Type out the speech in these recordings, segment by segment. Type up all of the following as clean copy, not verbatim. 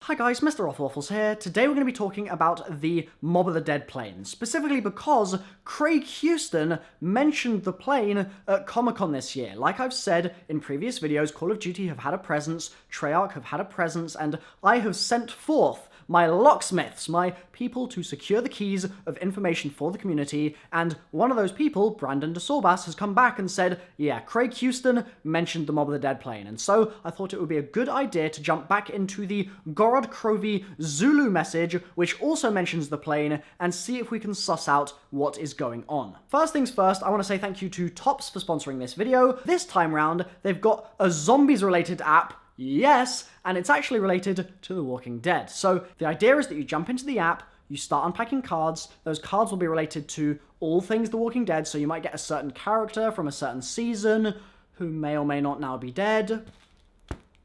Hi guys, MrRoflWaffles here. Today we're going to be talking about the Mob of the Dead plane, specifically because Craig Houston mentioned the plane at Comic-Con this year. Like I've said in previous videos, Call of Duty have had a presence, Treyarch have had a presence, and I have sent forth my locksmiths, my people to secure the keys of information for the community, and one of those people, Brandon DeSorbas, has come back and said, yeah, Craig Houston mentioned the Mob of the Dead plane, and so I thought it would be a good idea to jump back into the Gorod Krovi Zulu message, which also mentions the plane, and see if we can suss out what is going on. First things first, I want to say thank you to Tops for sponsoring this video. This time round, they've got a zombies-related app. Yes, and it's actually related to The Walking Dead. So the idea is that you jump into the app, you start unpacking cards, those cards will be related to all things The Walking Dead, so you might get a certain character from a certain season who may or may not now be dead.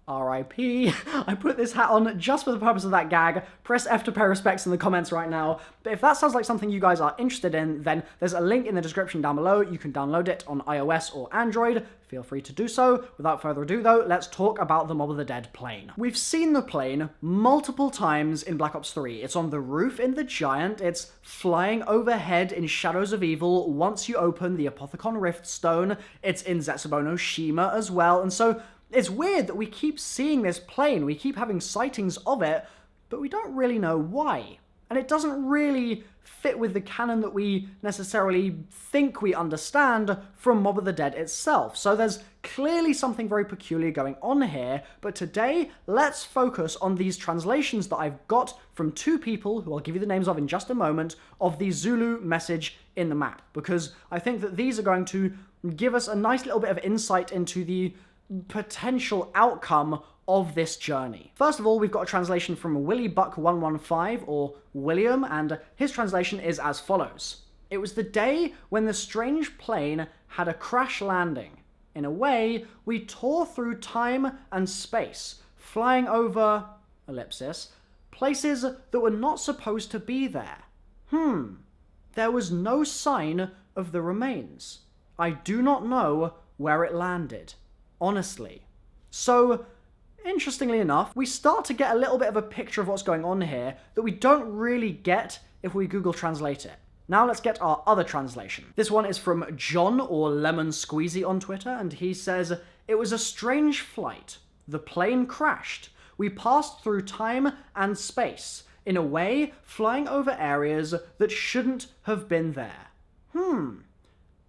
R.I.P. I put this hat on just for the purpose of that gag. Press F to pay respects in the comments right now. But if that sounds like something you guys are interested in, then there's a link in the description down below. You can download it on iOS or Android. Feel free to do so. Without further ado though, let's talk about the Mob of the Dead plane. We've seen the plane multiple times in Black Ops 3. It's on the roof in the Giant. It's flying overhead in Shadows of Evil once you open the Apothicon Rift Stone. It's in Zetsubou no Shima as well. And so it's weird that we keep seeing this plane, we keep having sightings of it, but we don't really know why. And it doesn't really fit with the canon that we necessarily think we understand from Mob of the Dead itself. So there's clearly something very peculiar going on here, but today, let's focus on these translations that I've got from two people, who I'll give you the names of in just a moment, of the Zulu message in the map, because I think that these are going to give us a nice little bit of insight into the potential outcome of this journey. First of all, we've got a translation from WillyBuck115, or William, and his translation is as follows. It was the day when the strange plane had a crash landing. In a way, we tore through time and space, flying over, ellipsis, places that were not supposed to be there. There was no sign of the remains. I do not know where it landed. Honestly. So, interestingly enough, we start to get a little bit of a picture of what's going on here that we don't really get if we Google Translate it. Now let's get our other translation. This one is from John, or Lemon Squeezy on Twitter, and he says, "It was a strange flight. The plane crashed. We passed through time and space, in a way flying over areas that shouldn't have been there.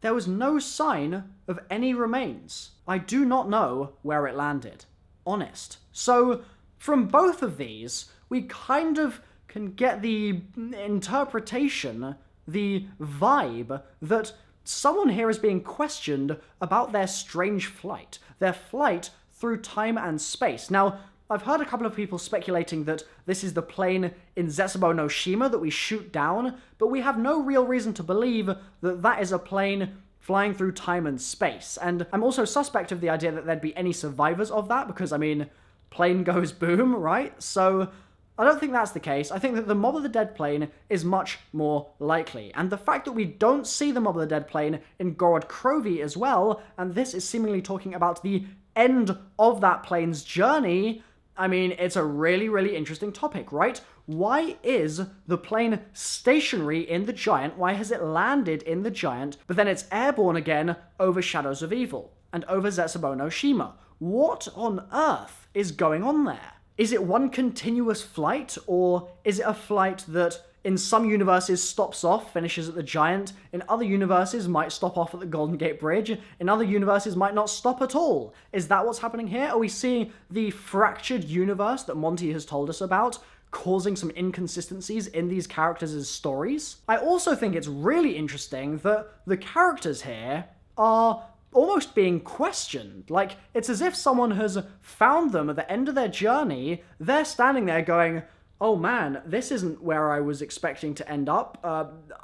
There was no sign of any remains. I do not know where it landed. Honest." So, from both of these, we kind of can get the interpretation, the vibe, that someone here is being questioned about their strange flight, their flight through time and space. Now, I've heard a couple of people speculating that this is the plane in Zetsubou no Shima that we shoot down, but we have no real reason to believe that that is a plane flying through time and space. And I'm also suspect of the idea that there'd be any survivors of that, because, I mean, plane goes boom, right? So I don't think that's the case. I think that the Mob of the Dead plane is much more likely. And the fact that we don't see the Mob of the Dead plane in Gorod Krovi as well, and this is seemingly talking about the end of that plane's journey, I mean, it's a really, really interesting topic, right? Why is the plane stationary in the Giant? Why has it landed in the Giant, but then it's airborne again over Shadows of Evil and over Zetsubou no Shima? What on earth is going on there? Is it one continuous flight, or is it a flight that in some universes stops off, finishes at the Giant, in other universes might stop off at the Golden Gate Bridge, in other universes might not stop at all? Is that what's happening here? Are we seeing the fractured universe that Monty has told us about, causing some inconsistencies in these characters' stories? I also think it's really interesting that the characters here are almost being questioned. Like, it's as if someone has found them at the end of their journey, they're standing there going, oh man, this isn't where I was expecting to end up.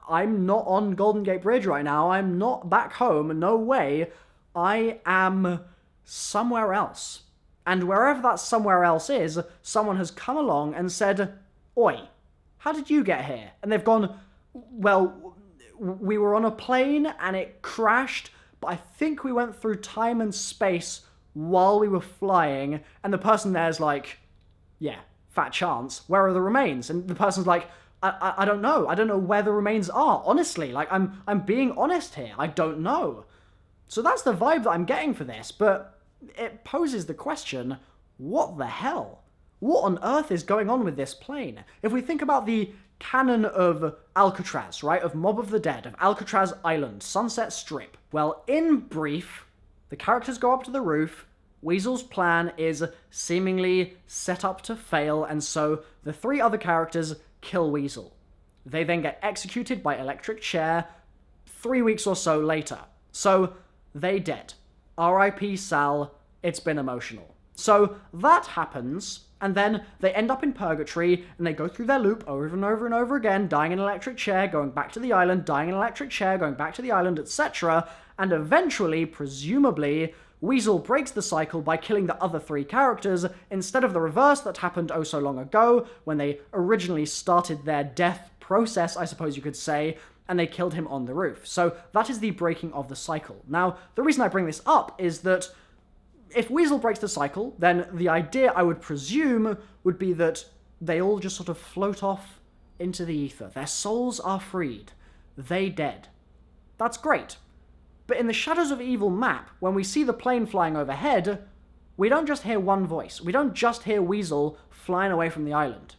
I'm not on Golden Gate Bridge right now. I'm not back home. No way. I am somewhere else. And wherever that somewhere else is, someone has come along and said, oi, how did you get here? And they've gone, well, we were on a plane and it crashed, but I think we went through time and space while we were flying. And the person there's like, yeah, fat chance. Where are the remains? And the person's like, I don't know. I don't know where the remains are. Honestly, like, I'm being honest here. I don't know. So that's the vibe that I'm getting for this, but it poses the question, what the hell? What on earth is going on with this plane? If we think about the canon of Alcatraz, right, of Mob of the Dead, of Alcatraz Island, Sunset Strip, well, in brief, the characters go up to the roof, Weasel's plan is seemingly set up to fail, and so the 3 other characters kill Weasel. They then get executed by electric chair 3 weeks or so later. So, they dead. R.I.P. Sal, it's been emotional. So, that happens, and then they end up in purgatory, and they go through their loop over and over and over again, dying in an electric chair, going back to the island, dying in an electric chair, going back to the island, etc., and eventually, presumably, Weasel breaks the cycle by killing the other 3 characters, instead of the reverse that happened oh so long ago, when they originally started their death process, I suppose you could say, and they killed him on the roof. So that is the breaking of the cycle. Now, the reason I bring this up is that if Weasel breaks the cycle, then the idea, I would presume, would be that they all just sort of float off into the ether. Their souls are freed. They dead. That's great. But in the Shadows of Evil map, when we see the plane flying overhead, we don't just hear one voice. We don't just hear Weasel flying away from the island.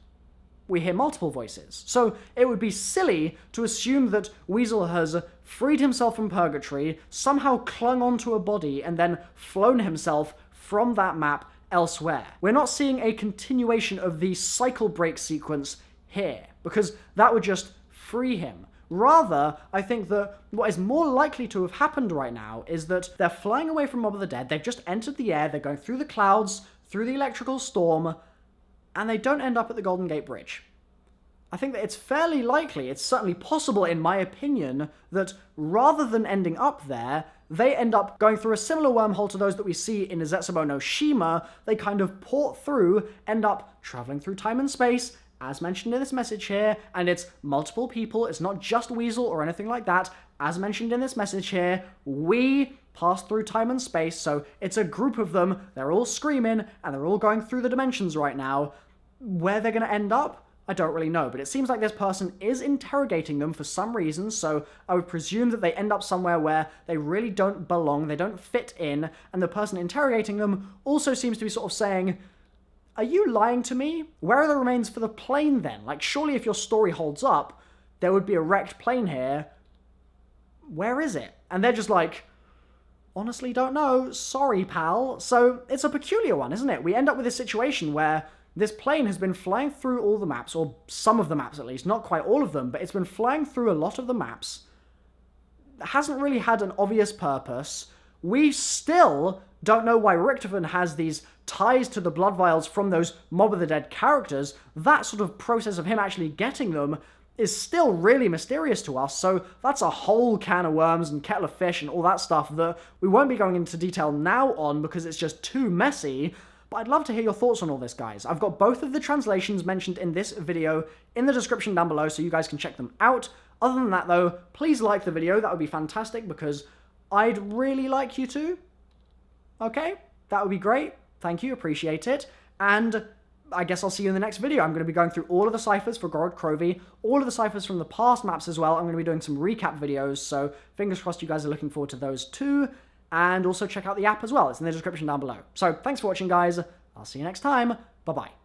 We hear multiple voices. So it would be silly to assume that Weasel has freed himself from purgatory, somehow clung onto a body, and then flown himself from that map elsewhere. We're not seeing a continuation of the cycle break sequence here, because that would just free him. Rather, I think that what is more likely to have happened right now is that they're flying away from Mob of the Dead, they've just entered the air, they're going through the clouds, through the electrical storm, and they don't end up at the Golden Gate Bridge. I think that it's fairly likely, it's certainly possible in my opinion, that rather than ending up there, they end up going through a similar wormhole to those that we see in Zetsubou no Shima. They kind of port through, end up traveling through time and space, as mentioned in this message here, and it's multiple people, it's not just Weasel or anything like that. As mentioned in this message here, we pass through time and space, so it's a group of them, they're all screaming, and they're all going through the dimensions right now. Where they're going to end up, I don't really know, but it seems like this person is interrogating them for some reason, so I would presume that they end up somewhere where they really don't belong, they don't fit in, and the person interrogating them also seems to be sort of saying, are you lying to me? Where are the remains for the plane then? Like, surely if your story holds up, there would be a wrecked plane here. Where is it? And they're just like, honestly don't know, sorry pal. So it's a peculiar one, isn't it? We end up with a situation where this plane has been flying through all the maps, or some of the maps at least, not quite all of them, but it's been flying through a lot of the maps. It hasn't really had an obvious purpose. We still don't know why Richtofen has these ties to the blood vials from those Mob of the Dead characters. That sort of process of him actually getting them is still really mysterious to us, so that's a whole can of worms and kettle of fish and all that stuff that we won't be going into detail now on because it's just too messy. But I'd love to hear your thoughts on all this, guys. I've got both of the translations mentioned in this video in the description down below, so you guys can check them out. Other than that, though, please like the video. That would be fantastic, because I'd really like you to. Okay? That would be great. Thank you. Appreciate it. And I guess I'll see you in the next video. I'm going to be going through all of the ciphers for Gorod Krovi, all of the ciphers from the past maps as well. I'm going to be doing some recap videos, so fingers crossed you guys are looking forward to those too. And also check out the app as well. It's in the description down below. So thanks for watching, guys. I'll see you next time. Bye-bye.